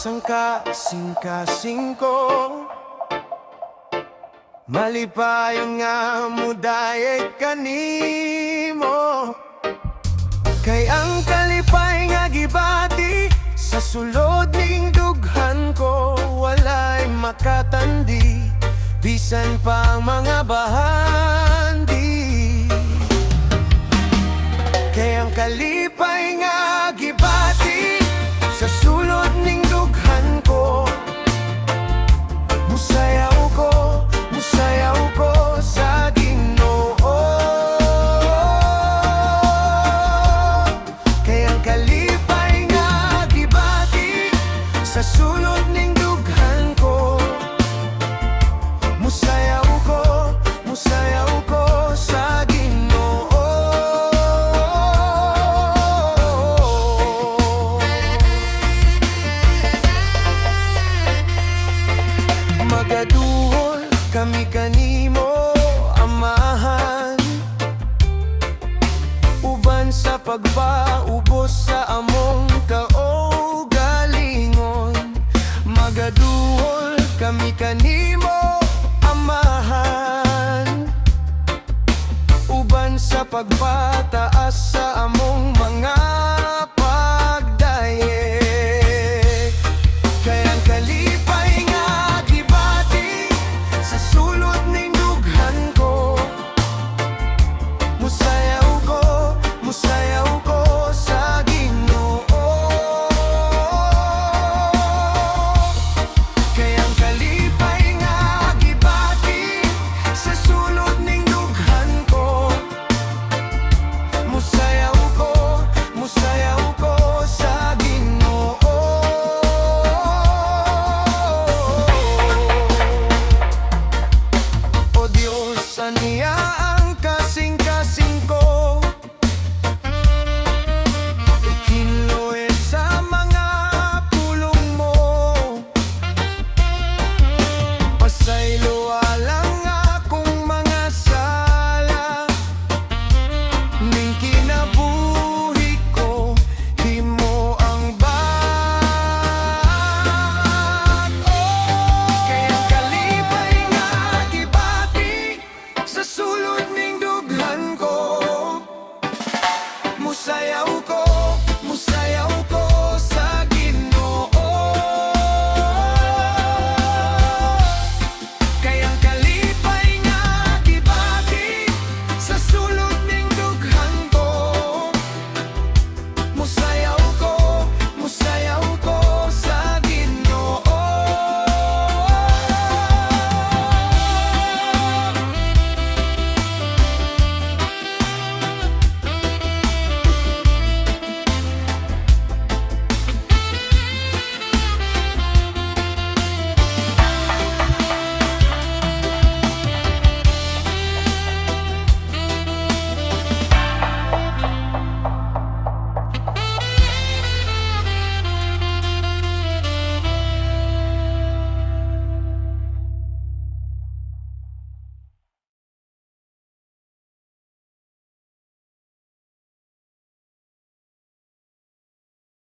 sang kasing-kasing ko. Malipayong nga muday kanimo, kay ang kalipay nga gibati sa sulod ning dughan ko, walay makatandi bisan pa ang mga bahandi. Kay ang kalipay nga gibati sa sulod ning dughan ko, musayaw ko sa Ginoo. Kay ang kalipay nga gibati sa sulod